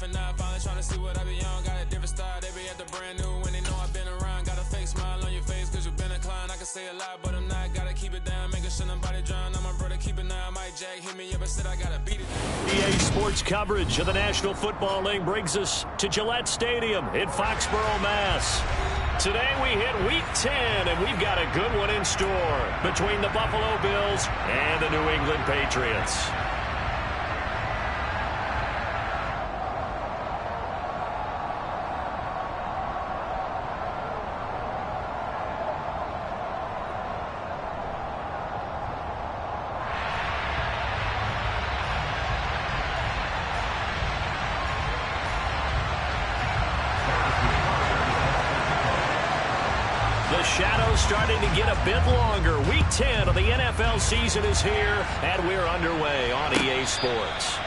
different now, finally trying to see what I be on. Got a different style, they be at the brand new when they know I've been around. Got a fake smile on your face cause you've been inclined. I can say a lot, but I'm not. Gotta keep it down, making sure nobody drown. I'm my brother, keep it now. Mike Jack hit me up and said I gotta beat it. EA Sports coverage of the National Football League brings us to Gillette Stadium in Foxborough, Mass. Today we hit Week 10, and we've got a good one in store between the Buffalo Bills and the New England Patriots. The shadow's starting to get a bit longer. Week 10 of the NFL season is here, and we're underway on EA Sports.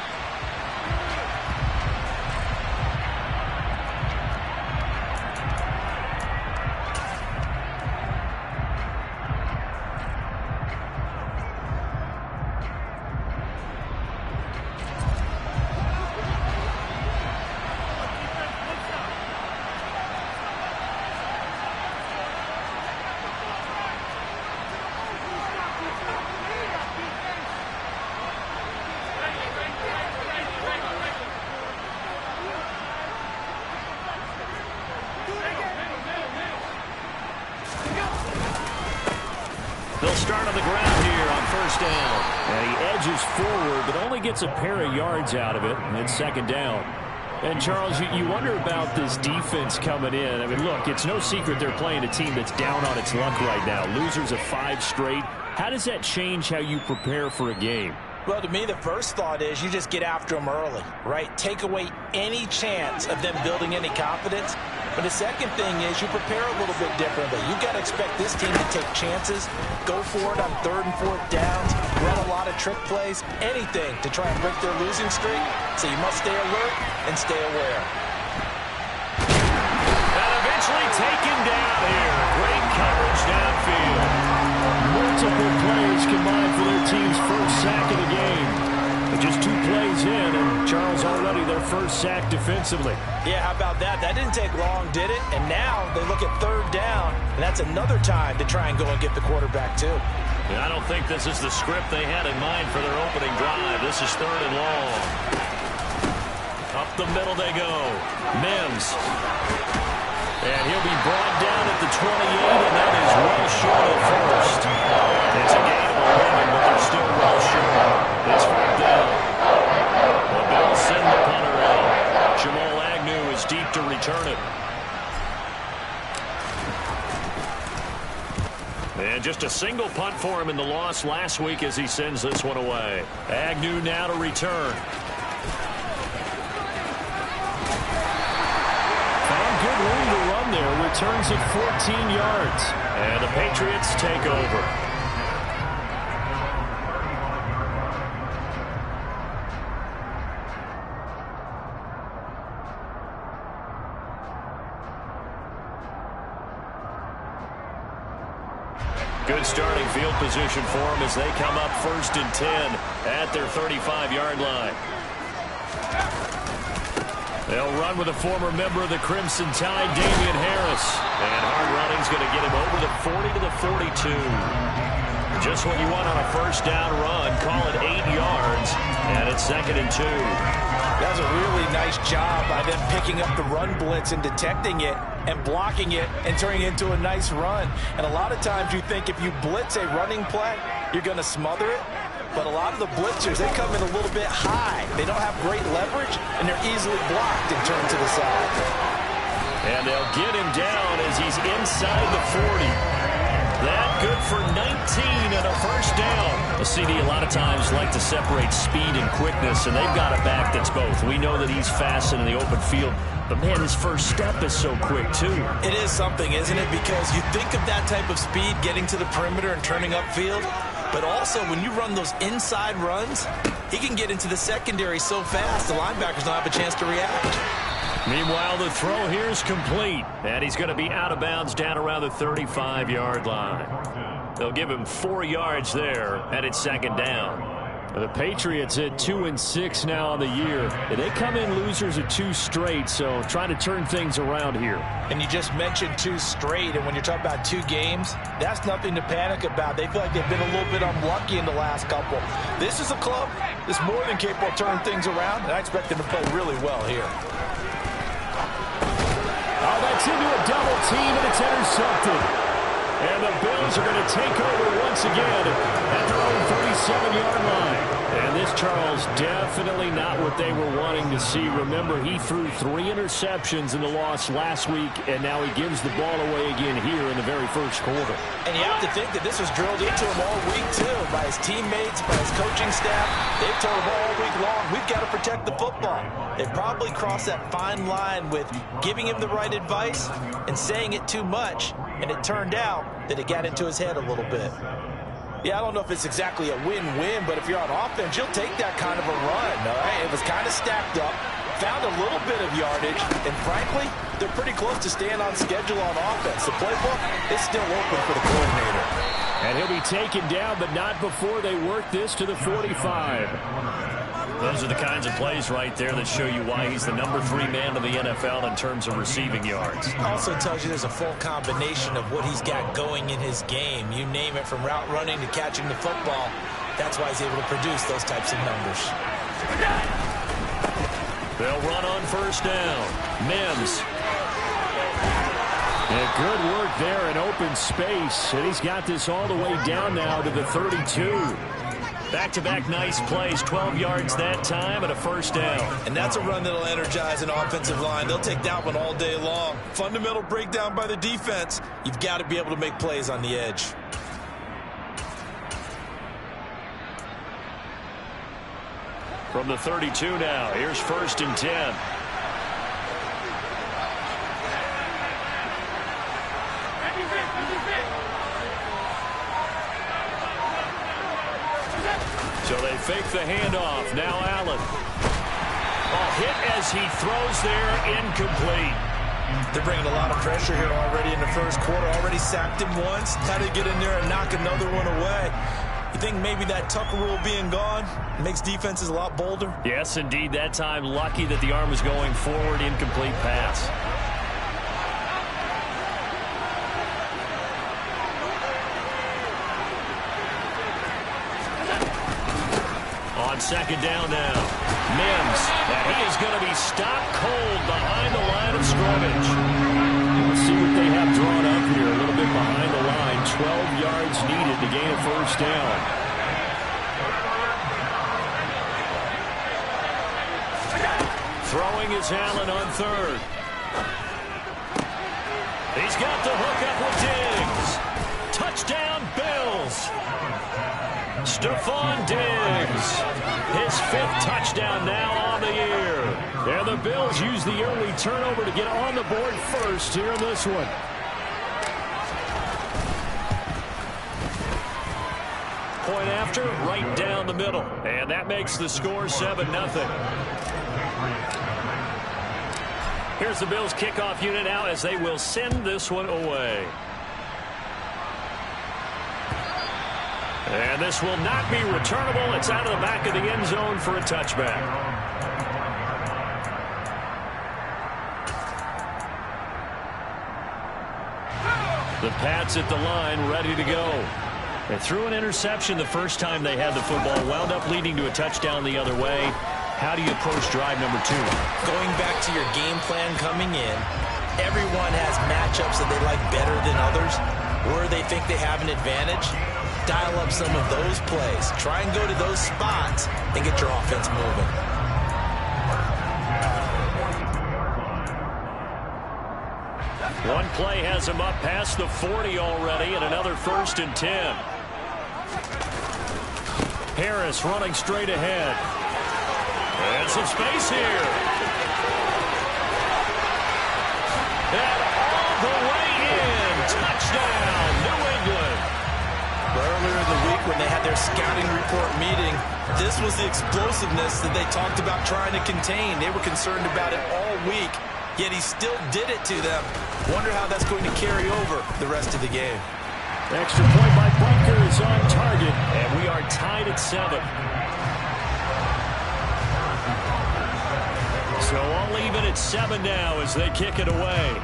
They'll start on the ground here on first down. And he edges forward, but only gets a pair of yards out of it, and it's second down. And, Charles, you wonder about this defense coming in. I mean, look, it's no secret they're playing a team that's down on its luck right now. Losers of 5 straight. How does that change how you prepare for a game? Well, to me, the first thought is you just get after them early, right? Take away any chance of them building any confidence. But the second thing is you prepare a little bit differently. You've got to expect this team to take chances, go for it on 3rd and 4th downs, run a lot of trick plays, anything to try and break their losing streak. So you must stay alert and stay aware. And eventually taken down here. Great coverage downfield. Multiple players combined for their team's first sack of the game. But just 2 plays in, and Charles already their first sack defensively. Yeah, how about that? That didn't take long, did it? And now they look at 3rd down, and that's another time to try and go and get the quarterback, too. Yeah, I don't think this is the script they had in mind for their opening drive. This is 3rd and long. Up the middle they go. Mims. And he'll be brought down at the 28, and that is well short of first. It's a gain of 11, but they're still well short. It's 4th down. The Bills send the punter in. Jamal Agnew is deep to return it. And just a single punt for him in the loss last week as he sends this one away. Agnew now to return. Found good room to run there. Returns it 14 yards. And the Patriots take over. Good starting field position for them as they come up 1st and 10 at their 35-yard line. They'll run with a former member of the Crimson Tide, Damian Harris. And hard running's going to get him over the 40 to the 42. Just what you want on a first down run. Call it 8 yards, and it's 2nd and 2. That was a really nice job by them picking up the run blitz and detecting it and blocking it and turning it into a nice run. And a lot of times you think if you blitz a running play, you're going to smother it. But a lot of the blitzers, they come in a little bit high. They don't have great leverage, and they're easily blocked and turned to the side. And they'll get him down as he's inside the 40. That good for 19 and a first down. The CD a lot of times like to separate speed and quickness, and they've got a back that's both. We know that he's fast in the open field, but man, his first step is so quick too. It is something, isn't it? Because you think of that type of speed getting to the perimeter and turning upfield, but also when you run those inside runs, he can get into the secondary so fast the linebackers don't have a chance to react. Meanwhile, the throw here is complete, and he's going to be out of bounds down around the 35-yard line. They'll give him 4 yards there, and it's 2nd down. The Patriots at 2-6 now on the year. They come in losers of 2 straight, so trying to turn things around here. And you just mentioned 2 straight, and when you're talking about 2 games, that's nothing to panic about. They feel like they've been a little bit unlucky in the last couple. This is a club that's more than capable of turning things around, and I expect them to play really well here. Oh, that's into a double team, and it's intercepted. And the Bills are going to take over once again at their own 37-yard line. And this, Charles, definitely not what they were wanting to see. Remember, he threw 3 interceptions in the loss last week, and now he gives the ball away again here in the very first quarter. And you have to think that this was drilled into him all week, too, by his teammates, by his coaching staff. They've told him all week long, we've got to protect the football. They probably crossed that fine line with giving him the right advice and saying it too much. And it turned out that it got into his head a little bit. Yeah, I don't know if it's exactly a win-win, but if you're on offense, you'll take that kind of a run, all right? It was kind of stacked up, found a little bit of yardage, and frankly, they're pretty close to staying on schedule on offense. The playbook is still open for the coordinator. And he'll be taken down, but not before they work this to the 45. Those are the kinds of plays right there that show you why he's the number 3 man in the NFL in terms of receiving yards. Also tells you there's a full combination of what he's got going in his game. You name it, from route running to catching the football. That's why he's able to produce those types of numbers. They'll run on first down. Mims. And good work there in open space. And he's got this all the way down now to the 32. Back-to-back nice plays, 12 yards that time and a first down. And that's a run that'll energize an offensive line. They'll take that one all day long. Fundamental breakdown by the defense. You've got to be able to make plays on the edge. From the 32 now, here's 1st and 10. So they fake the handoff. Now Allen. Hit as he throws there, incomplete. They're bringing a lot of pressure here already in the first quarter. Already sacked him once. How to get in there and knock another one away. You think maybe that Tucker rule being gone makes defenses a lot bolder? Yes, indeed. That time, lucky that the arm was going forward, incomplete pass. On 2nd down now, Mims, and he is going to be stopped cold behind the line of scrimmage. Let's see what they have drawn up here, a little bit behind the line. 12 yards needed to gain a first down. Throwing is Allen on 3rd. He's got the hook up with Diggs. Touchdown, Bills. Stephon Diggs, his 5th touchdown now on the year. And the Bills use the early turnover to get on the board first here in this one. Point after, right down the middle. And that makes the score 7-0. Here's the Bills kickoff unit now as they will send this one away. And this will not be returnable. It's out of the back of the end zone for a touchback. The Pats at the line, ready to go. They threw an interception the first time they had the football, wound up leading to a touchdown the other way. How do you approach drive number 2? Going back to your game plan coming in, everyone has matchups that they like better than others, where they think they have an advantage. Dial up some of those plays. Try and go to those spots and get your offense moving. One play has him up past the 40 already, and another 1st and 10. Harris running straight ahead. And some space here. And all the way in. Touchdown, New England. Earlier in the week when they had their scouting report meeting, this was the explosiveness that they talked about trying to contain. They were concerned about it all week, yet he still did it to them. Wonder how that's going to carry over the rest of the game. Extra point by Butker is on target, and we are tied at 7. So all even at 7 now as they kick it away.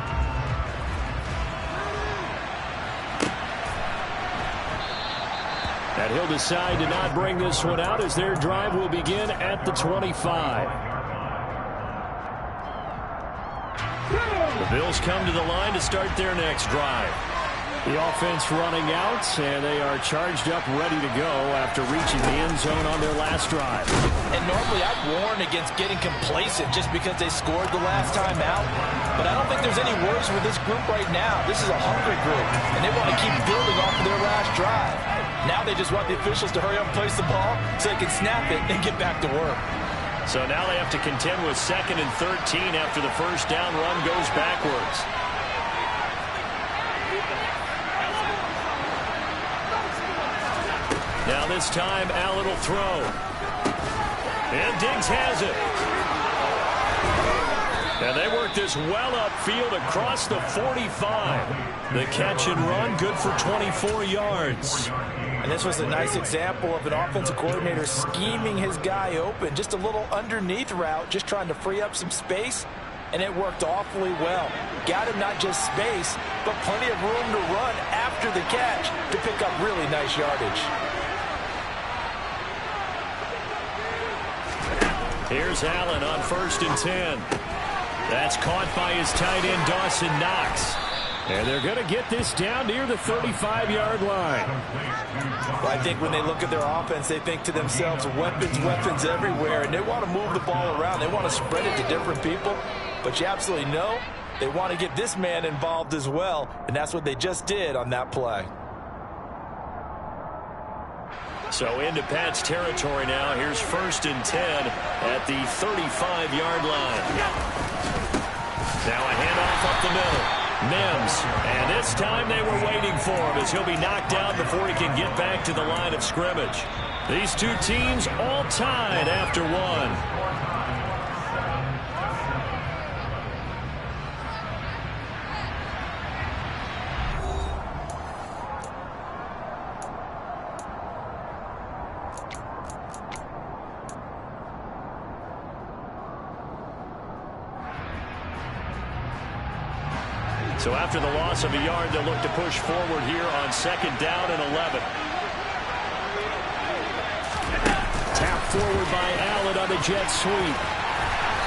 And he'll decide to not bring this one out as their drive will begin at the 25. The Bills come to the line to start their next drive. The offense running out, and they are charged up, ready to go after reaching the end zone on their last drive. And normally I'd warn against getting complacent just because they scored the last time out. But I don't think there's any worries with this group right now. This is a hungry group, and they want to keep building off of their last drive. Now they just want the officials to hurry up and place the ball so they can snap it and get back to work. So now they have to contend with 2nd and 13 after the first down run goes backwards. Now this time, Allen will throw. And Diggs has it. And they work this well upfield across the 45. The catch and run, good for 24 yards. And this was a nice example of an offensive coordinator scheming his guy open. Just a little underneath route, just trying to free up some space. And it worked awfully well. Got him not just space, but plenty of room to run after the catch to pick up really nice yardage. Here's Allen on 1st and 10. That's caught by his tight end, Dawson Knox. And they're going to get this down near the 35-yard line. Well, I think when they look at their offense, they think to themselves, weapons, weapons everywhere. And they want to move the ball around. They want to spread it to different people. But you absolutely know they want to get this man involved as well. And that's what they just did on that play. So into Pat's territory now. Here's 1st and 10 at the 35-yard line. Now a handoff up the middle. Mims, and this time they were waiting for him as he'll be knocked out before he can get back to the line of scrimmage. These two teams all tied after one. So after the loss of a yard, they'll look to push forward here on 2nd down and 11. Tap forward by Allen on the jet sweep.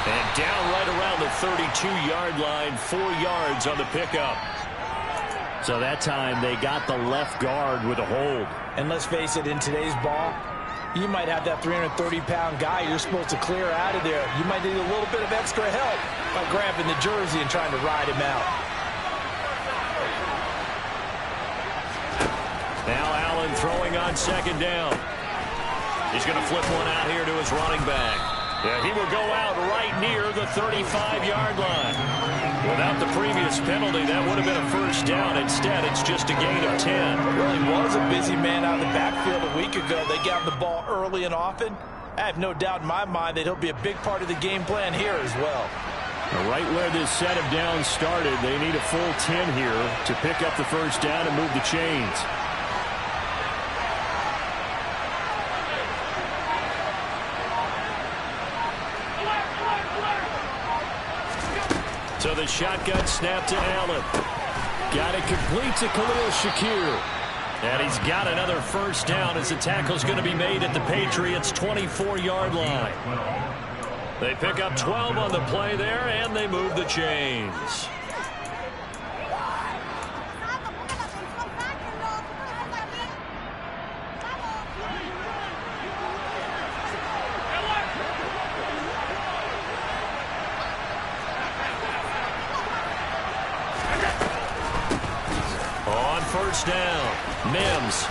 And down right around the 32-yard line, 4 yards on the pickup. So that time they got the left guard with a hold. And let's face it, in today's ball, you might have that 330-pound guy you're supposed to clear out of there. You might need a little bit of extra help by grabbing the jersey and trying to ride him out. Now Allen throwing on 2nd down. He's going to flip one out here to his running back. Yeah, he will go out right near the 35-yard line. Without the previous penalty, that would have been a first down. Instead, it's just a gain of 10. Well, he was a busy man out of the backfield a week ago. They got him the ball early and often. I have no doubt in my mind that he'll be a big part of the game plan here as well. Right where this set of downs started, they need a full 10 here to pick up the first down and move the chains. So the shotgun snap to Allen. Got it complete to Khalil Shakir. And he's got another first down as the tackle's going to be made at the Patriots' 24-yard line. They pick up 12 on the play there, and they move the chains. First down, Mims.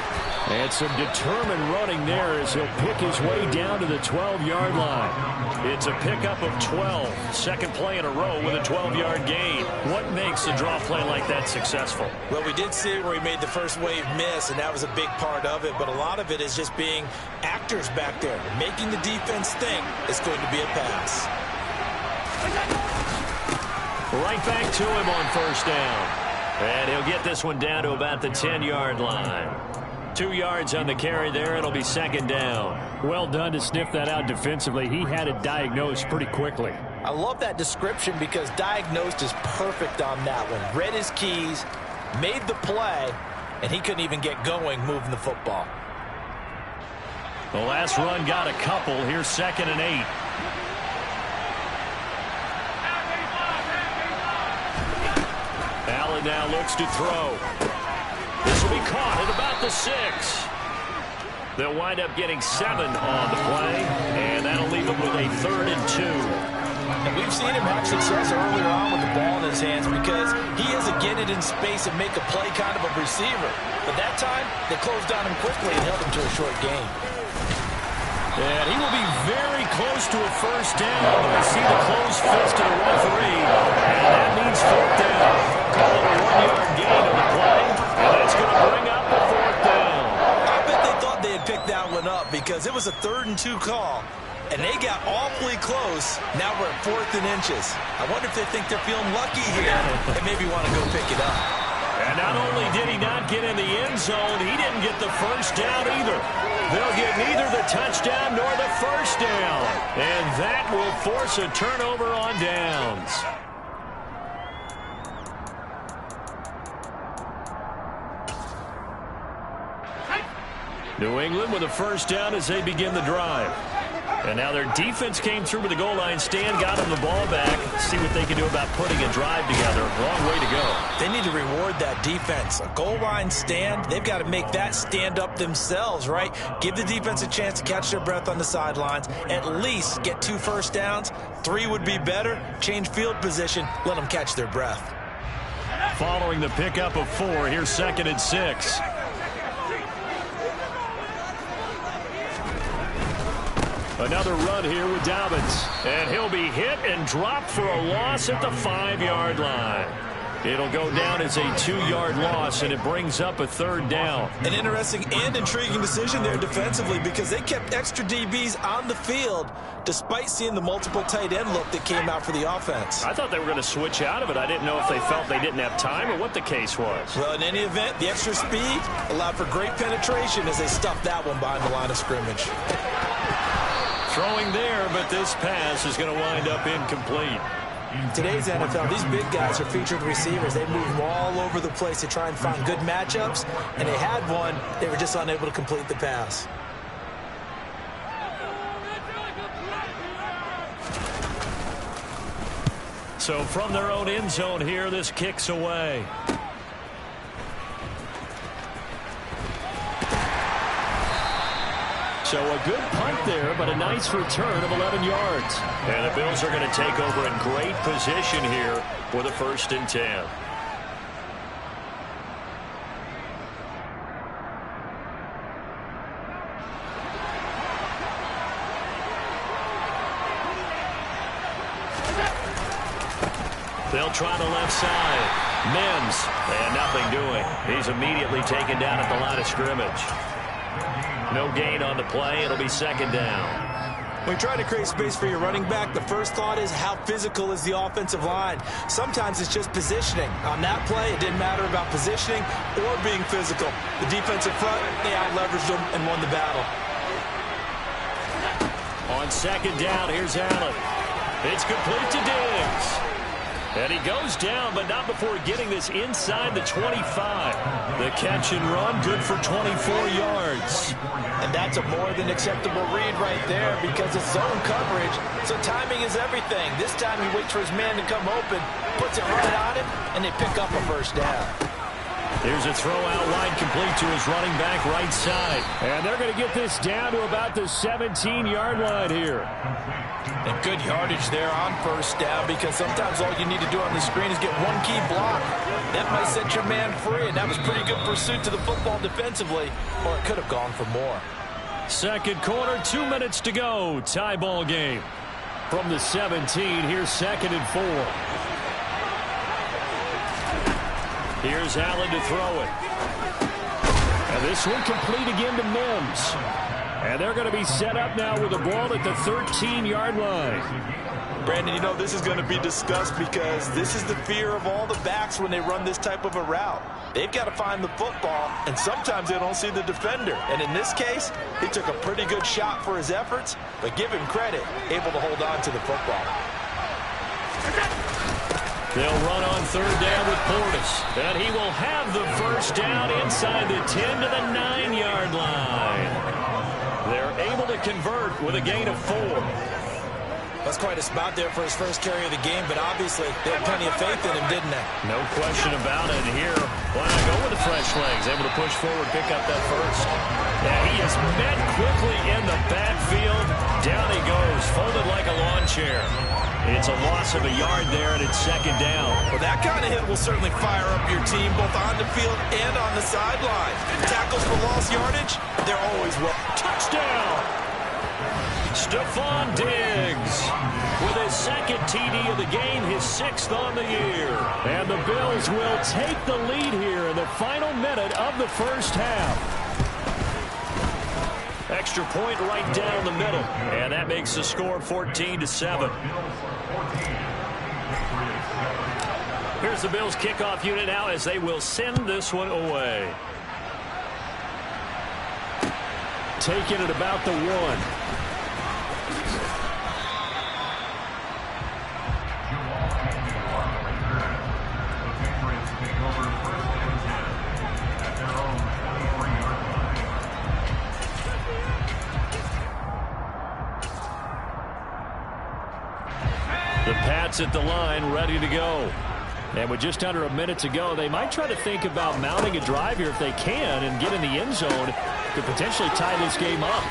And some determined running there as he'll pick his way down to the 12-yard line. It's a pickup of 12. Second play in a row with a 12-yard gain. What makes a draw play like that successful? Well, we did see where he made the first wave miss, and that was a big part of it. But a lot of it is just being actors back there, making the defense think it's going to be a pass. Right back to him on first down. And he'll get this one down to about the 10-yard line. 2 yards on the carry there. It'll be second down. Well done to sniff that out defensively. He had it diagnosed pretty quickly. I love that description because diagnosed is perfect on that one. Read his keys, made the play, and he couldn't even get going moving the football. The last run got a couple. Here's 2nd and 8. Allen now looks to throw. This will be caught at about the 6. They'll wind up getting 7 on the play, and that'll leave them with a 3rd and 2. And we've seen him have success earlier on with the ball in his hands because he is a get it in space and make a play kind of a receiver. But that time, they closed on him quickly and held him to a short gain. And he will be very close to a first down. I see the closed fist of the referee, and that means 4th down. Call it a 1-yard gain on the play, and that's going to bring up the 4th down. I bet they thought they had picked that one up because it was a 3rd and 2 call, and they got awfully close. Now we're at 4th and inches. I wonder if they think they're feeling lucky here and maybe want to go pick it up. And not only did he not get in the end zone, he didn't get the first down either. They'll get neither the touchdown nor the first down. And that will force a turnover on downs. New England with a first down as they begin the drive. And now their defense came through with the goal line stand, got them the ball back. See what they can do about putting a drive together. Long way to go. They need to reward that defense. A goal line stand, they've got to make that stand up themselves, right? Give the defense a chance to catch their breath on the sidelines. At least get 2 first downs. 3 would be better. Change field position. Let them catch their breath. Following the pickup of 4, here's 2nd and 6. Another run here with Dobbins. And he'll be hit and dropped for a loss at the 5-yard line. It'll go down as a 2-yard loss, and it brings up a 3rd down. An interesting and intriguing decision there defensively because they kept extra DBs on the field despite seeing the multiple tight end look that came out for the offense. I thought they were going to switch out of it. I didn't know if they felt they didn't have time or what the case was. Well, in any event, the extra speed allowed for great penetration as they stuffed that one behind the line of scrimmage. Throwing there, but this pass is going to wind up incomplete. Today's NFL, these big guys are featured receivers. They move them all over the place to try and find good matchups, and they had one. They were just unable to complete the pass. So from their own end zone here, this kicks away. So a good punt there, but a nice return of 11 yards. And the Bills are going to take over in great position here for the 1st and 10. They'll try the left side. Mims, and nothing doing. He's immediately taken down at the line of scrimmage. No gain on the play. It'll be 2nd down. When you try to create space for your running back, the first thought is how physical is the offensive line. Sometimes it's just positioning. On that play, it didn't matter about positioning or being physical. The defensive front, they out-leveraged them and won the battle. On 2nd down, here's Allen. It's complete to Diggs. And he goes down, but not before getting this inside the 25. The catch and run, good for 24 yards. And that's a more than acceptable read right there because it's zone coverage, so timing is everything. This time he waits for his man to come open, puts it right on him, and they pick up a first down. Here's a throw out wide complete to his running back right side. And they're going to get this down to about the 17-yard line here. And good yardage there on first down because sometimes all you need to do on the screen is get one key block. That might set your man free, and that was pretty good pursuit to the football defensively, or it could have gone for more. 2nd quarter, 2 minutes to go. Tie ball game. From the 17, here's 2nd and 4. Here's Allen to throw it. And this one complete again to Mims. And they're going to be set up now with the ball at the 13-yard line. Brandon, you know, this is going to be discussed because this is the fear of all the backs when they run this type of a route. They've got to find the football, and sometimes they don't see the defender. And in this case, he took a pretty good shot for his efforts, but give him credit, able to hold on to the football. They'll run on third down with Portis, and he will have the first down inside the 10 to the 9-yard line. They're able to convert with a gain of 4. That's quite a spot there for his first carry of the game, but obviously they had plenty of faith in him, didn't they? No question about it. Here, why not go with the fresh legs? Able to push forward, pick up that first. Yeah, he is met quickly in the backfield. Down he goes, folded like a lawn chair. It's a loss of a yard there, and it's second down. Well, that kind of hit will certainly fire up your team, both on the field and on the sideline. Tackles for lost yardage, they're always well. Touchdown! Stephon Diggs with his second TD of the game, his 6th on the year. And the Bills will take the lead here in the final minute of the first half. Extra point right down the middle, and that makes the score 14-7. Here's the Bills kickoff unit now as they will send this one away. Taking it about the 1. The Pats at the line, ready to go. And with just under a minute to go, they might try to think about mounting a drive here if they can and get in the end zone to potentially tie this game up.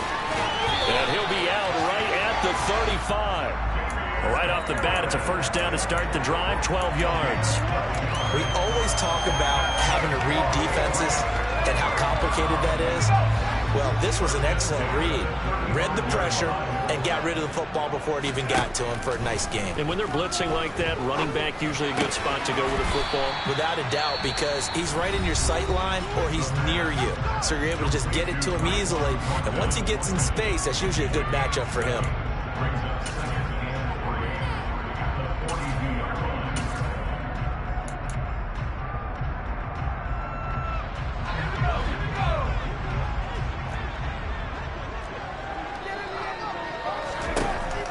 And he'll be out right at the 35. Right off the bat, it's a first down to start the drive, 12 yards. We always talk about having to read defenses and how complicated that is. Well, this was an excellent read. Read the pressure and got rid of the football before it even got to him for a nice game. And when they're blitzing like that, running back usually a good spot to go with the football? Without a doubt, because he's right in your sight line or he's near you. So you're able to just get it to him easily. And once he gets in space, that's usually a good matchup for him.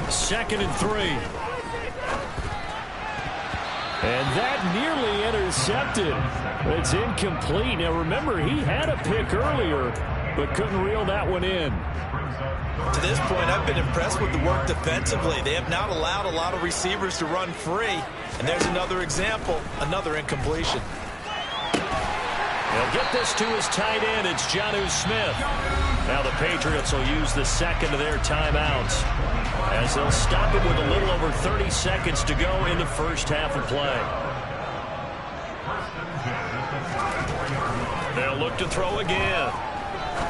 Second and 3. And that nearly intercepted. It's incomplete. Now remember, he had a pick earlier, but couldn't reel that one in. To this point, I've been impressed with the work defensively. They have not allowed a lot of receivers to run free. And there's another example, another incompletion. They'll get this to his tight end. It's Jonnu Smith. Now the Patriots will use the second of their timeouts as they'll stop it with a little over 30 seconds to go in the first half of play. They'll look to throw again.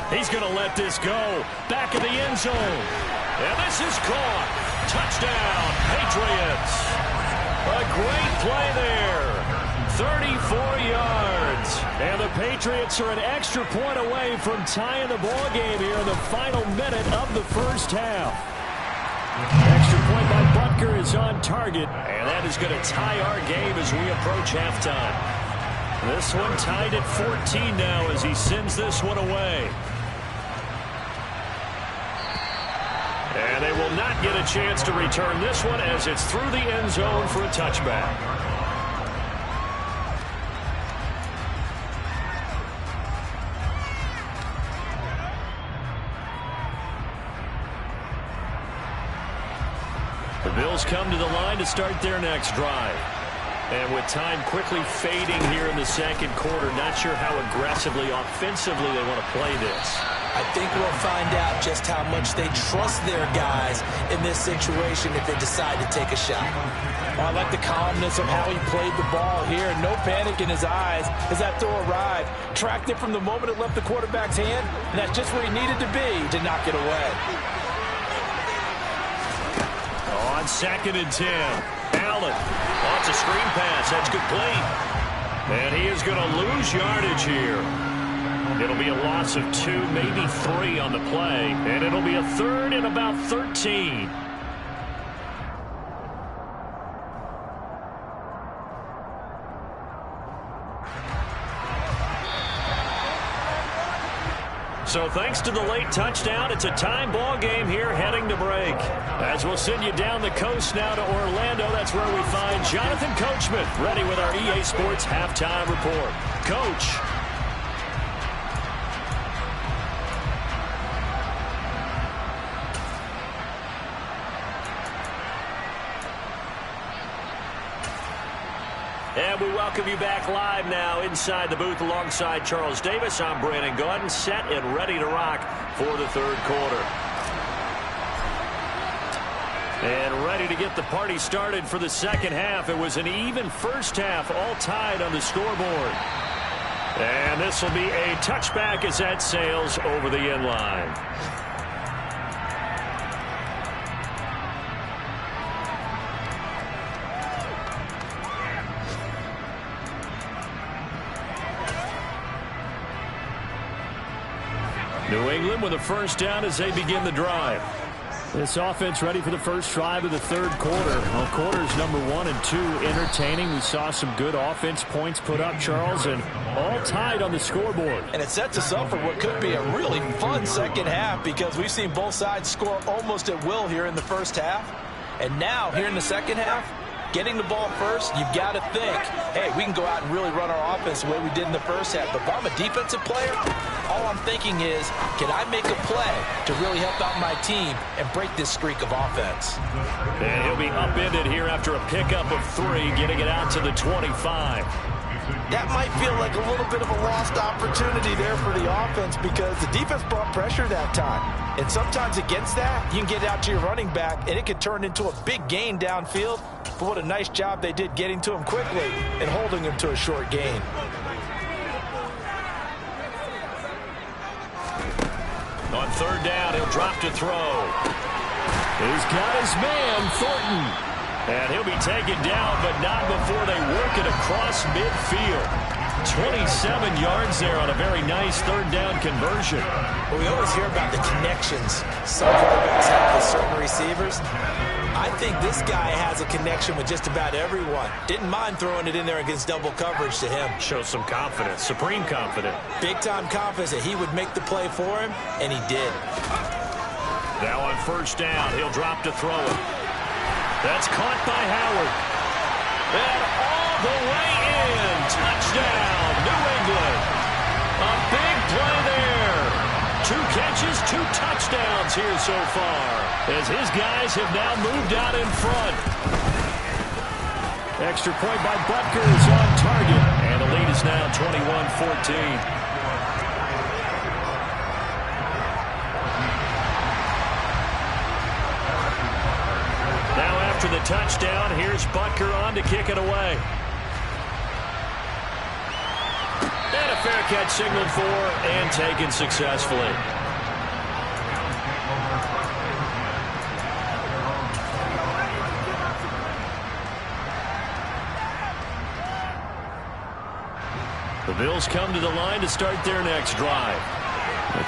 He's going to let this go. Back in the end zone. And this is caught. Touchdown, Patriots. A great play there. 34 yards. And the Patriots are an extra point away from tying the ball game here in the final minute of the first half. Extra point by Butker is on target, and that is going to tie our game as we approach halftime. This one tied at 14 now as he sends this one away. And they will not get a chance to return this one as it's through the end zone for a touchback. The Bills come to the line to start their next drive. And with time quickly fading here in the second quarter, not sure how aggressively, offensively they want to play this. I think we'll find out just how much they trust their guys in this situation if they decide to take a shot. I like the calmness of how he played the ball here. No panic in his eyes as that throw arrived. Tracked it from the moment it left the quarterback's hand, and that's just where he needed to be to knock it away. On 2nd and 10, Allen wants a screen pass. That's complete. And he is going to lose yardage here. It'll be a loss of 2, maybe 3 on the play. And it'll be a 3rd and about 13. So thanks to the late touchdown, it's a time ball game here heading to break. As we'll send you down the coast now to Orlando, that's where we find Jonathan Coachman ready with our EA Sports Halftime Report. Coach. And we welcome you back live now inside the booth alongside Charles Davis. I'm Brandon Gaudin, set and ready to rock for the third quarter. And ready to get the party started for the second half. It was an even first half, all tied on the scoreboard. And this will be a touchback as that sails over the end line. New England with a first down as they begin the drive. This offense ready for the first drive of the third quarter. Well, quarters number 1 and 2 entertaining. We saw some good offense points put up, Charles, and all tied on the scoreboard. And it sets us up for what could be a really fun second half because we've seen both sides score almost at will here in the first half. And now, here in the second half, getting the ball first, you've got to think, hey, we can go out and really run our offense the way we did in the first half. But if I'm a defensive player, all I'm thinking is, can I make a play to really help out my team and break this streak of offense? And he'll be upended here after a pickup of 3, getting it out to the 25. That might feel like a little bit of a lost opportunity there for the offense because the defense brought pressure that time. And sometimes against that, you can get out to your running back, and it can turn into a big gain downfield. But what a nice job they did getting to him quickly and holding him to a short gain. On third down, he'll drop to throw. He's got his man, Thornton. And he'll be taken down, but not before they work it across midfield. 27 yards there on a very nice third down conversion. Well, we always hear about the connections some quarterbacks have with certain receivers. I think this guy has a connection with just about everyone. Didn't mind throwing it in there against double coverage to him. Shows some confidence, supreme confidence. Big-time confidence that he would make the play for him, and he did. Now on first down, he'll drop to throw it. That's caught by Howard. And all the way in. Touchdown, New England. A big play there. 2 catches, 2 touchdowns here so far, as his guys have now moved out in front. Extra point by Butker is on target. And the lead is now 21-14. After the touchdown, here's Butker on to kick it away. And a fair catch signaled for and taken successfully. The Bills come to the line to start their next drive.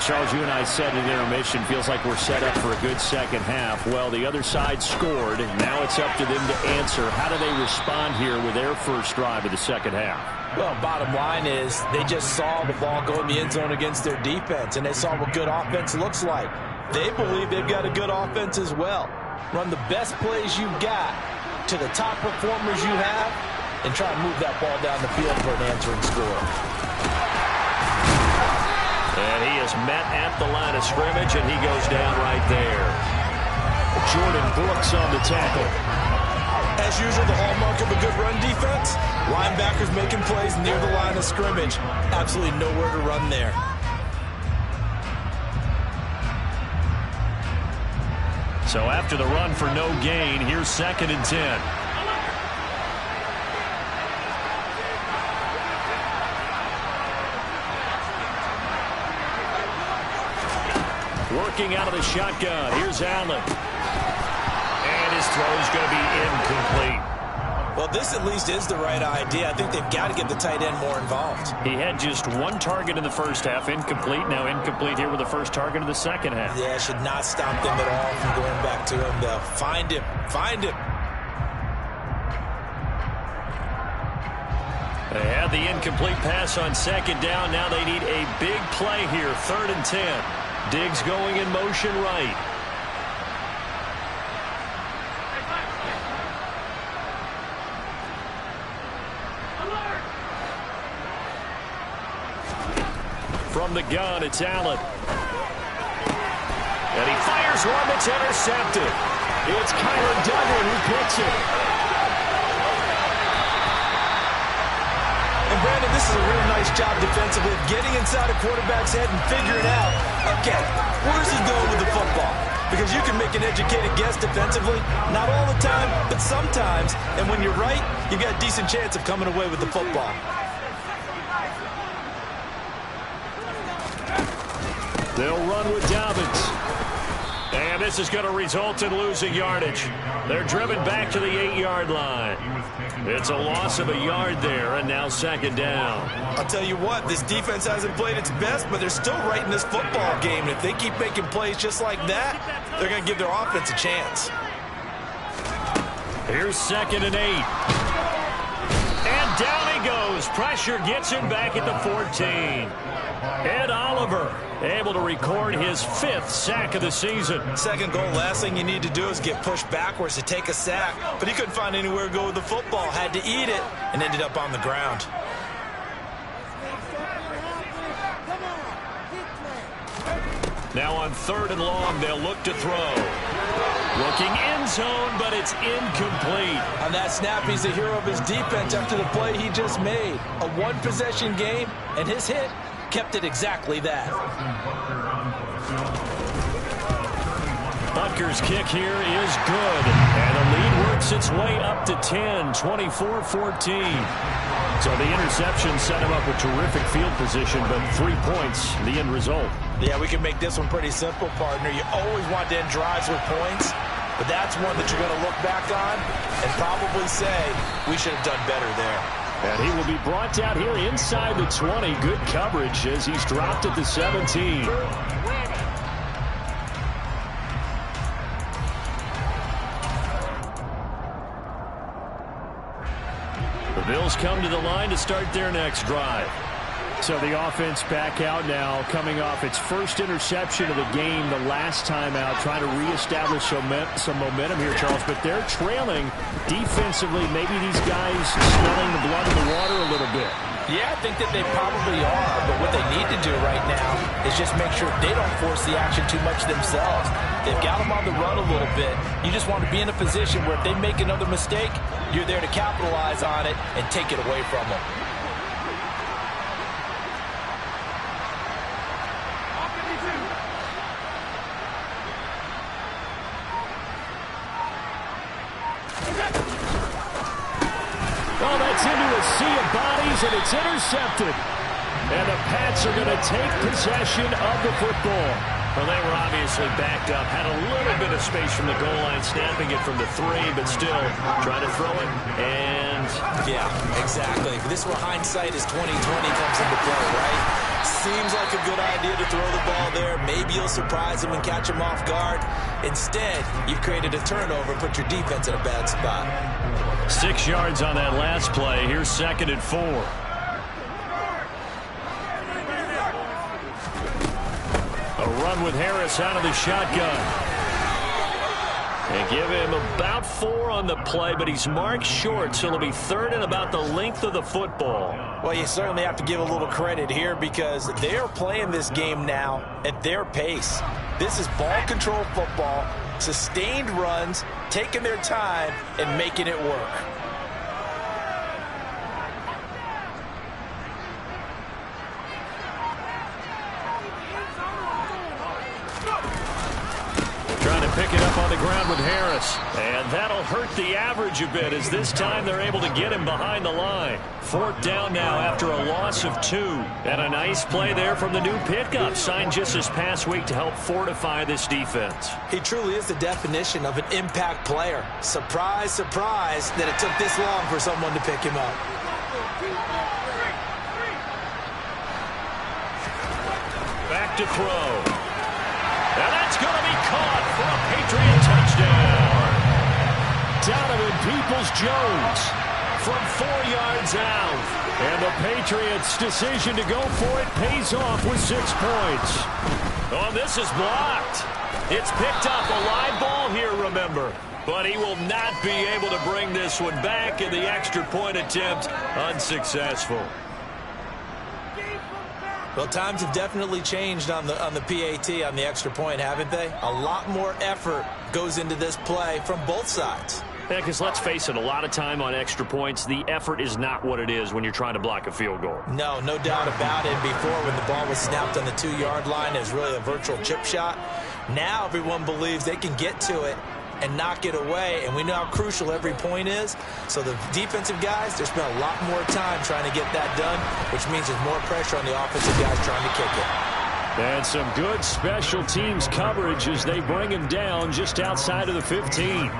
Charles, you and I said at intermission, feels like we're set up for a good second half. Well, the other side scored. Now it's up to them to answer. How do they respond here with their first drive of the second half? Well, bottom line is they just saw the ball go in the end zone against their defense, and they saw what good offense looks like. They believe they've got a good offense as well. Run the best plays you've got to the top performers you have, and try to move that ball down the field for an answering score. And he is met at the line of scrimmage, and he goes down right there. Jordan Brooks on the tackle. As usual, the hallmark of a good run defense, linebackers making plays near the line of scrimmage. Absolutely nowhere to run there. So after the run for no gain, here's 2nd and 10. Working out of the shotgun. Here's Allen. And his throw is going to be incomplete. Well, this at least is the right idea. I think they've got to get the tight end more involved. He had just 1 target in the first half. Incomplete. Now incomplete here with the first target of the second half. Yeah, it should not stop them at all from going back to him. They'll find him. Find him. They had the incomplete pass on second down. Now they need a big play here. 3rd and 10. Diggs going in motion right. From the gun, it's Allen. And he fires one that's intercepted. It's Kyler Duggan who picks it. And Brandon, this is a real nice job defensively of getting inside a quarterback's head and figuring out, okay, where's he going with the football? Because you can make an educated guess defensively, not all the time, but sometimes. And when you're right, you got a decent chance of coming away with the football. They'll run with Dobbins. And this is going to result in losing yardage. They're driven back to the 8-yard line. It's a loss of a yard there, and now 2nd down. I'll tell you what, this defense hasn't played its best, but they're still right in this football game. And if they keep making plays just like that, they're going to give their offense a chance. Here's 2nd and 8. And down he goes. Pressure gets him back at the 14. Ed Oliver able to record his 5th sack of the season. Second goal, last thing you need to do is get pushed backwards to take a sack. But he couldn't find anywhere to go with the football. Had to eat it and ended up on the ground. Now on 3rd and long, they'll look to throw. Looking end zone, but it's incomplete. On that snap, he's the hero of his defense after the play he just made. A one-possession game, and his hit kept it exactly that. Butker's kick here is good. And the lead works its way up to 10, 24-14. So the interception set him up with terrific field position, but 3 points, the end result. Yeah, we can make this one pretty simple, partner. You always want to end drives with points, but that's one that you're going to look back on and probably say, we should have done better there. And he will be brought down here inside the 20. Good coverage as he's dropped at the 17. The Bills come to the line to start their next drive. So the offense back out now, coming off its first interception of the game the last time out, trying to reestablish some momentum here, Charles. But they're trailing defensively. Maybe these guys smelling the blood in the water a little bit. Yeah, I think that they probably are. But what they need to do right now is just make sure they don't force the action too much themselves. They've got them on the run a little bit. You just want to be in a position where if they make another mistake, you're there to capitalize on it and take it away from them. Oh, that's into a sea of bodies, and it's intercepted. And the Pats are going to take possession of the football. Well, they were obviously backed up, had a little bit of space from the goal line, snapping it from the 3, but still trying to throw it, and... Yeah, exactly. This is where hindsight is 20/20 comes into play, right? Seems like a good idea to throw the ball there. Maybe you'll surprise him and catch him off guard. Instead, you've created a turnover, put your defense in a bad spot. 6 yards on that last play. Here's 2nd and 4. A run with Harris out of the shotgun. They give him about 4 on the play, but he's marked short, so it'll be 3rd and about the length of the football. Well, you certainly have to give a little credit here because they're playing this game now at their pace. This is ball control football, sustained runs, taking their time, and making it work. Trying to pick it up on the ground with Harris. And that'll hurt the average a bit as this time they're able to get him behind the line. 4th down now after a loss of 2. And a nice play there from the new pickup, signed just this past week to help fortify this defense. He truly is the definition of an impact player. Surprise, surprise that it took this long for someone to pick him up. Back to throw. And that's going to be caught for a Patriot touchdown. Donovan Peoples-Jones from 4 yards out. And the Patriots' decision to go for it pays off with 6 points. Oh, this is blocked. It's picked up, a live ball here, remember. But he will not be able to bring this one back, and the extra point attempt unsuccessful. Well, times have definitely changed on the PAT, on the extra point, haven't they? A lot more effort goes into this play from both sides. Yeah, because let's face it, a lot of time on extra points, the effort is not what it is when you're trying to block a field goal. No doubt about it. Before, when the ball was snapped on the 2-yard line, it was really a virtual chip shot. Now everyone believes they can get to it and knock it away, and we know how crucial every point is. So the defensive guys, they spend a lot more time trying to get that done, which means there's more pressure on the offensive guys trying to kick it. And some good special teams coverage as they bring him down just outside of the 15.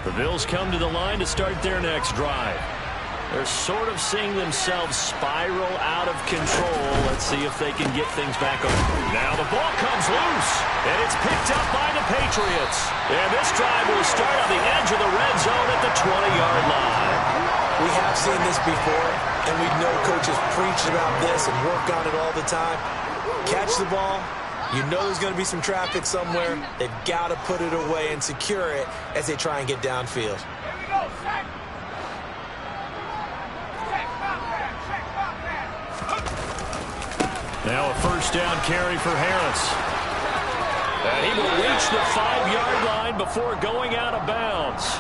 The Bills come to the line to start their next drive. They're sort of seeing themselves spiral out of control. Let's see if they can get things back on. Now the ball comes loose, and it's picked up by the Patriots. And this drive will start on the edge of the red zone at the 20-yard line. We have seen this before, and we know coaches preach about this and work on it all the time. Catch the ball. You know there's going to be some traffic somewhere. They've got to put it away and secure it as they try and get downfield. Now a first down carry for Harris. And he will reach the 5-yard line before going out of bounds.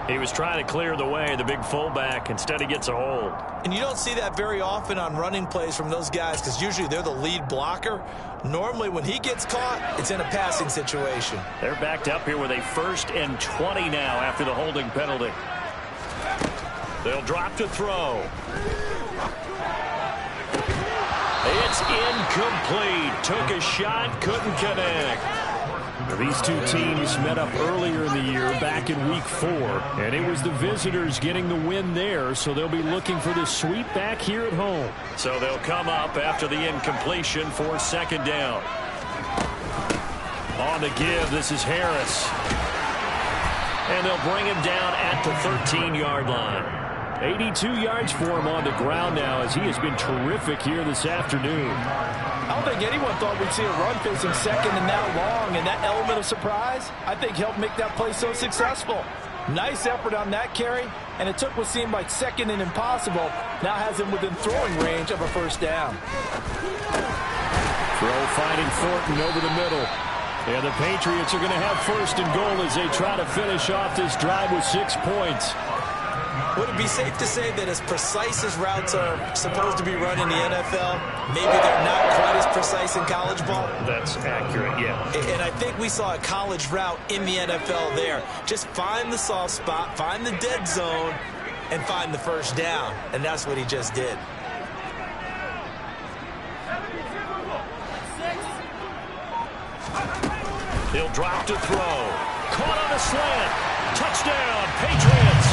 He was trying to clear the way, the big fullback. Instead, he gets a hold. And you don't see that very often on running plays from those guys because usually they're the lead blocker. Normally, when he gets caught, it's in a passing situation. They're backed up here with a 1st and 20 now after the holding penalty. They'll drop to throw. It's incomplete. Took a shot, couldn't connect. These two teams met up earlier in the year, back in Week 4, and it was the visitors getting the win there, so they'll be looking for the sweep back here at home. So they'll come up after the incompletion for 2nd down. On the give, this is Harris. And they'll bring him down at the 13-yard line. 82 yards for him on the ground now as he has been terrific here this afternoon. I don't think anyone thought we'd see a run facing second and that long, and that element of surprise, I think, helped make that play so successful. Nice effort on that carry, and it took what seemed like second and impossible, now has him within throwing range of a 1st down. Throw finding Thornton over the middle. And the Patriots are going to have 1st and goal as they try to finish off this drive with 6 points. Would it be safe to say that as precise as routes are supposed to be run in the NFL, maybe they're not quite as precise in college ball? That's accurate, yeah. And I think we saw a college route in the NFL there. Just find the soft spot, find the dead zone, and find the 1st down. And that's what he just did. He'll drop to throw. Caught on a slant. Touchdown, Patriots.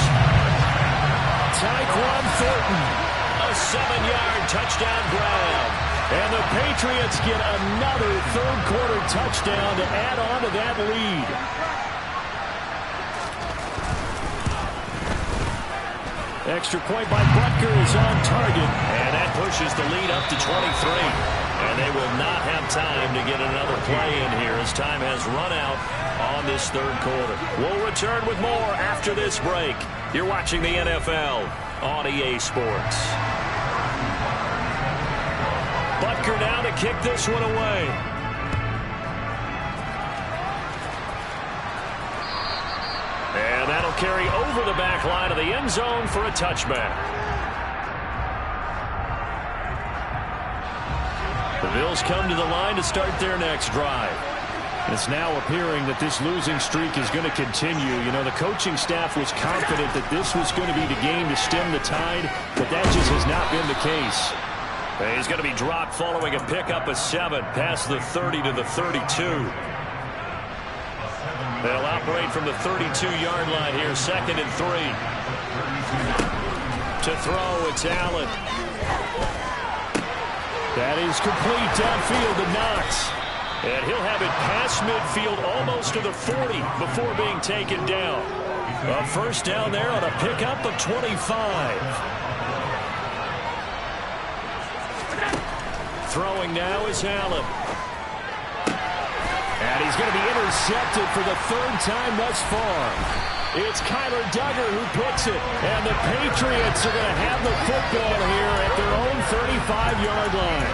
Tyquan Thornton, a 7-yard touchdown grab. And the Patriots get another 3rd-quarter touchdown to add on to that lead. Extra point by Butker is on target. And that pushes the lead up to 23. And they will not have time to get another play in here as time has run out on this 3rd quarter. We'll return with more after this break. You're watching the NFL on EA Sports. Butker now to kick this one away. And that'll carry over the back line of the end zone for a touchback. The Bills come to the line to start their next drive. It's now appearing that this losing streak is going to continue. You know, the coaching staff was confident that this was going to be the game to stem the tide, but that just has not been the case. He's going to be dropped following a pickup of 7 past the 30 to the 32. They'll operate from the 32-yard line here, 2nd and 3. To throw, it's Allen. That is complete downfield to Knox. And he'll have it past midfield almost to the 40 before being taken down. A first down there on a pickup of 25. Throwing now is Allen. And he's going to be intercepted for the third time thus far. It's Kyler Duggar who picks it. And the Patriots are going to have the football here at their own 35-yard line.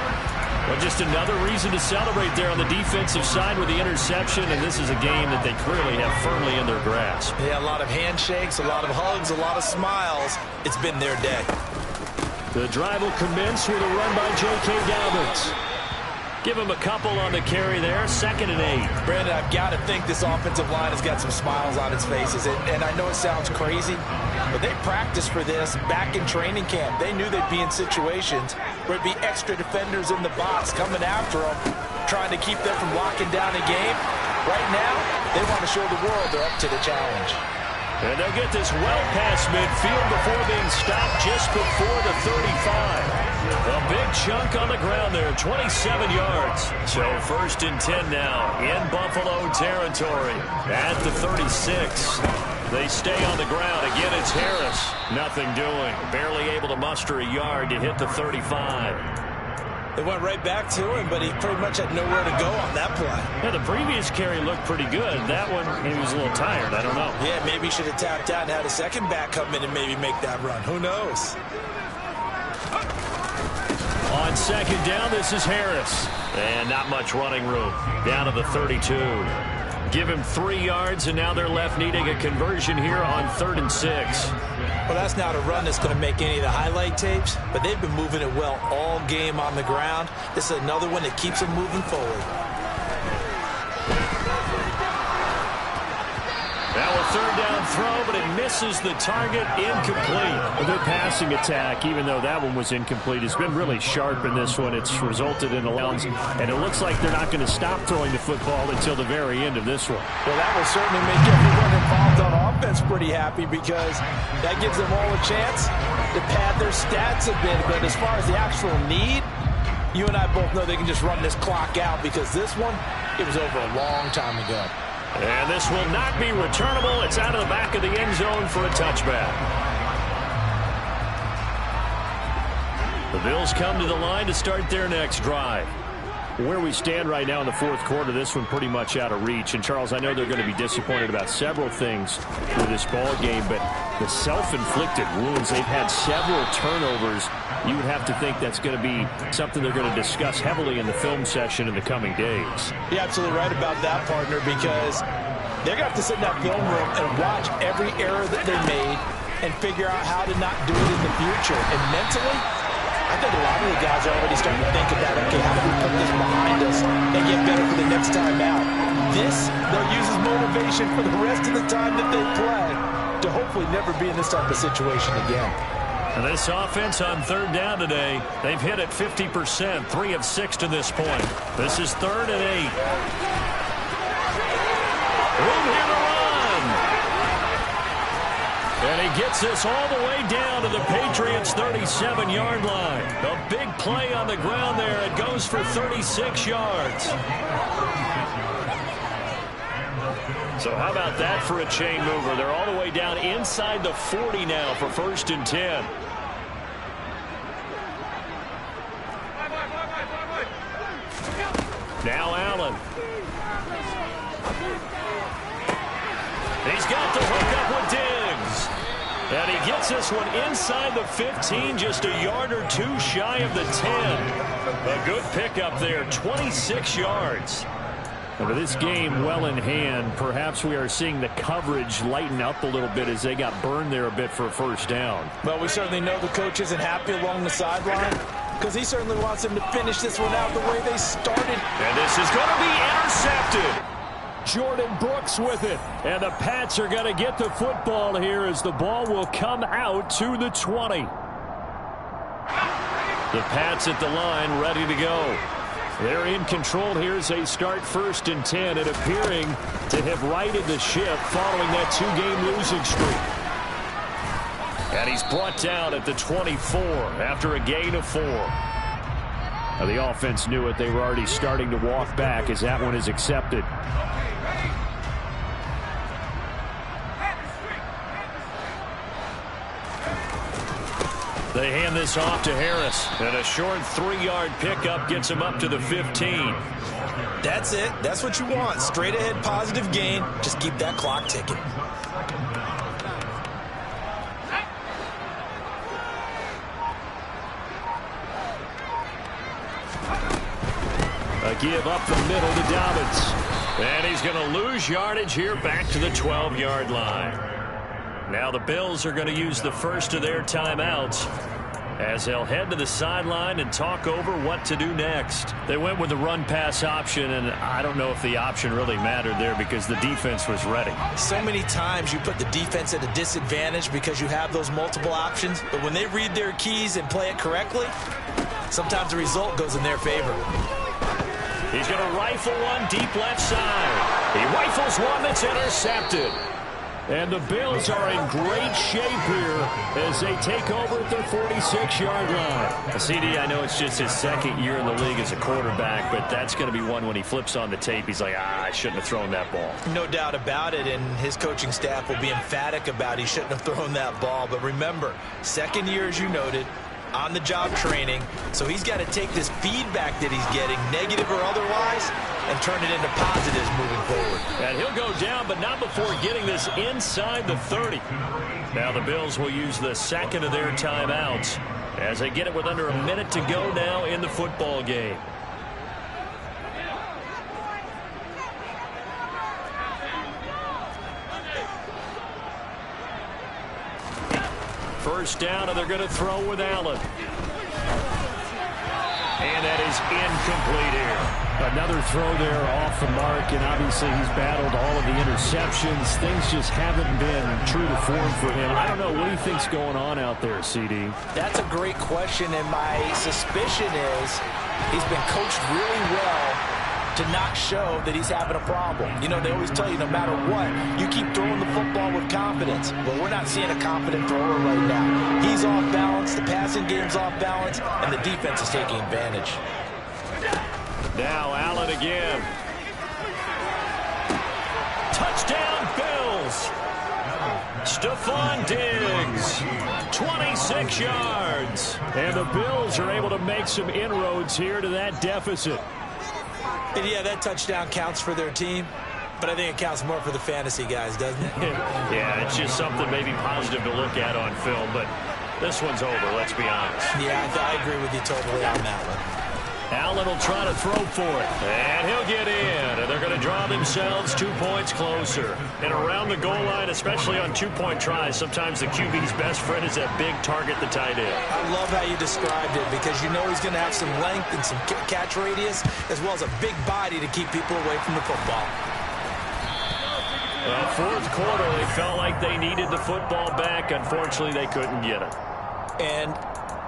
Well, just another reason to celebrate there on the defensive side with the interception, and this is a game that they clearly have firmly in their grasp. Yeah, a lot of handshakes, a lot of hugs, a lot of smiles. It's been their day. The drive will commence with a run by J.K. Dobbins. Give him a couple on the carry there, 2nd and 8. Brandon, I've got to think this offensive line has got some smiles on its faces. And I know it sounds crazy, but they practiced for this back in training camp. They knew they'd be in situations where it'd be extra defenders in the box coming after them, trying to keep them from locking down a game. Right now, they want to show the world they're up to the challenge. And they'll get this well past midfield before being stopped just before the 35. A big chunk on the ground there, 27 yards. So 1st and 10 now in Buffalo territory at the 36. They stay on the ground. Again, it's Harris. Nothing doing. Barely able to muster a yard to hit the 35. They went right back to him, but he pretty much had nowhere to go on that play. Yeah, the previous carry looked pretty good. That one, he was a little tired. I don't know. Yeah, maybe he should have tapped out and had a second back come in and maybe make that run. Who knows? On 2nd down, this is Harris. And not much running room. Down to the 32. Give him 3 yards, and now they're left needing a conversion here on 3rd and 6. Well, that's not a run that's going to make any of the highlight tapes, but they've been moving it well all game on the ground. This is another one that keeps them moving forward. Now a 3rd down throw, but it misses the target, incomplete. The passing attack, even though that one was incomplete, has been really sharp in this one. It's resulted in a loss, and it looks like they're not going to stop throwing the football until the very end of this one. Well, that will certainly make everyone involved on offense pretty happy because that gives them all a chance to pad their stats a bit. But as far as the actual need, you and I both know they can just run this clock out because this one, it was over a long time ago. And this will not be returnable. It's out of the back of the end zone for a touchback. The Bills come to the line to start their next drive. Where we stand right now in the 4th quarter, this one pretty much out of reach. And, Charles, I know they're going to be disappointed about several things with this ball game, but the self-inflicted wounds, they've had several turnovers. You would have to think that's going to be something they're going to discuss heavily in the film session in the coming days. You're absolutely right about that, partner, because they're going to have to sit in that film room and watch every error that they made and figure out how to not do it in the future. And mentally, I think a lot of the guys are already starting to think about, okay, how do we put this behind us and get better for the next time out? This, they'll use as motivation for the rest of the time that they play to hopefully never be in this type of situation again. And this offense on 3rd down today, they've hit it 50%, 3 of 6 to this point. This is 3rd and 8. Room here to run. And he gets this all the way down to the Patriots' 37-yard line. A big play on the ground there. It goes for 36 yards. So how about that for a chain mover? They're all the way down inside the 40 now for 1st and 10. Now Allen. He's got the hook up with Diggs. And he gets this one inside the 15, just a yard or 2 shy of the 10. A good pickup there, 26 yards. And with this game well in hand, perhaps we are seeing the coverage lighten up a little bit as they got burned there a bit for a 1st down. Well, we certainly know the coach isn't happy along the sideline because he certainly wants them to finish this one out the way they started. And this is going to be intercepted. Jordan Brooks with it. And the Pats are going to get the football here as the ball will come out to the 20. The Pats at the line, ready to go. They're in control here as they start 1st and 10 and appearing to have righted the ship following that 2-game losing streak. And he's brought down at the 24 after a gain of 4. The offense knew it. They were already starting to walk back as that one is accepted. They hand this off to Harris. And a short 3-yard pickup gets him up to the 15. That's it. That's what you want. Straight ahead positive gain. Just keep that clock ticking. A give up the middle to Dobbins. And he's going to lose yardage here back to the 12-yard line. Now the Bills are going to use the first of their timeouts as they'll head to the sideline and talk over what to do next. They went with the run-pass option, and I don't know if the option really mattered there because the defense was ready. So many times you put the defense at a disadvantage because you have those multiple options, but when they read their keys and play it correctly, sometimes the result goes in their favor. He's going to rifle one deep left side. He rifles one that's intercepted. And the Bills are in great shape here as they take over at their 46-yard line. CD, I know it's just his second year in the league as a quarterback, but that's going to be one when he flips on the tape. He's like, I shouldn't have thrown that ball. No doubt about it, and his coaching staff will be emphatic about he shouldn't have thrown that ball. But remember, second year, as you noted, on-the-job training, so he's got to take this feedback that he's getting, negative or otherwise, and turn it into positives moving forward. And he'll go down, but not before getting this inside the 30. Now the Bills will use the second of their timeouts as they get it with under a minute to go now in the football game. First down, and they're going to throw with Allen. And that is incomplete here. Another throw there off the mark, and obviously he's battled all of the interceptions. Things just haven't been true to form for him. I don't know what he thinks going on out there, CD. That's a great question, and my suspicion is he's been coached really well to not show that he's having a problem. You know, they always tell you no matter what, you keep throwing the football with confidence. Well, we're not seeing a confident thrower right now. He's off balance, the passing game's off balance, and the defense is taking advantage. Now Allen again. Touchdown Bills. Stephon Diggs. 26 yards. And the Bills are able to make some inroads here to that deficit. And yeah, that touchdown counts for their team, but I think it counts more for the fantasy guys, doesn't it? Yeah, it's just something maybe positive to look at on film, but this one's over, let's be honest. Yeah, I agree with you totally on that one. Allen will try to throw for it, and he'll get in, and they're going to draw themselves 2 points closer. And around the goal line, especially on two-point tries, sometimes the QB's best friend is that big target, the tight end. I love how you described it because you know he's going to have some length and some catch radius as well as a big body to keep people away from the football. Well, fourth quarter, they felt like they needed the football back. Unfortunately, they couldn't get it. And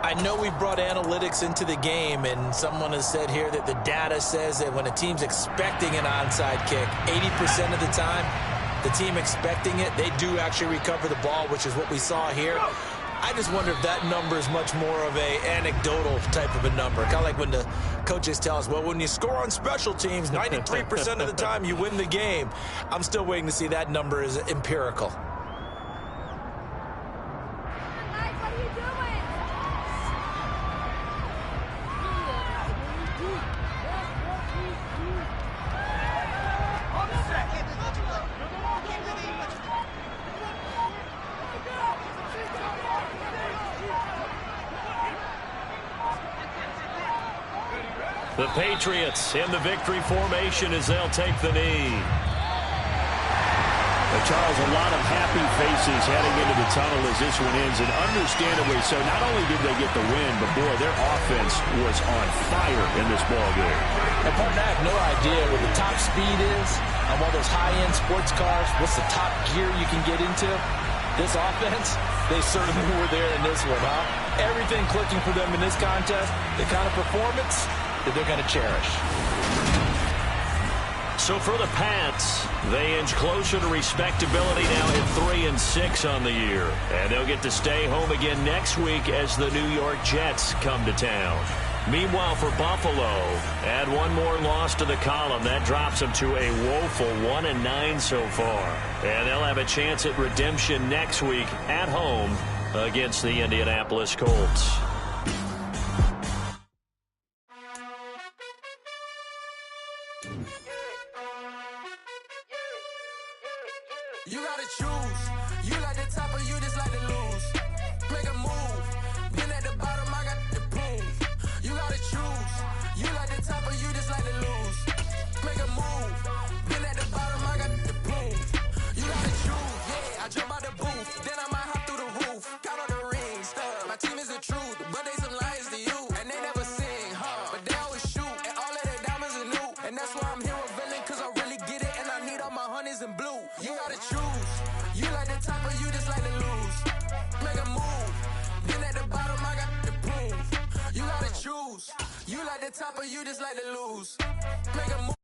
I know we brought analytics into the game, and someone has said here that the data says that when a team's expecting an onside kick, 80% of the time, the team expecting it, they do actually recover the ball, which is what we saw here. I just wonder if that number is much more of a anecdotal type of a number. Kind of like when the coaches tell us, well, when you score on special teams, 93% of the time you win the game. I'm still waiting to see that number is empirical. The Patriots in the victory formation as they'll take the knee. Charles, a lot of happy faces heading into the tunnel as this one ends, and understandably so. Not only did they get the win, but boy, their offense was on fire in this ball game. And Pardon, I have no idea what the top speed is on one of those high-end sports cars. What's the top gear you can get into? This offense, they certainly were there in this one, huh? Everything clicking for them in this contest, the kind of performance that they're going to cherish. So for the Pats, they inch closer to respectability now at 3-6 on the year. And they'll get to stay home again next week as the New York Jets come to town. Meanwhile, for Buffalo, add one more loss to the column. That drops them to a woeful 1-9 so far. And they'll have a chance at redemption next week at home against the Indianapolis Colts. You gotta choose. You like the top or you just like to lose. Make a move. Been at the bottom, I got the prove. You gotta choose. You like the top or you just like to lose. Make a move. Been at the bottom, I got the prove. You gotta choose. Yeah, I jump out the booth. Then I might hop through the roof. Count on the rings. My team is the truth, but they some liars to you. And they never sing, but they always shoot. And all of their diamonds are new. And that's why I'm here with villain, cause I really get it. And I need all my honeys in blue. You gotta choose. You like the top or you just like to lose. Make a move. Been at the bottom, I got the proof. You gotta choose. You like the top or you just like to lose. Make a move.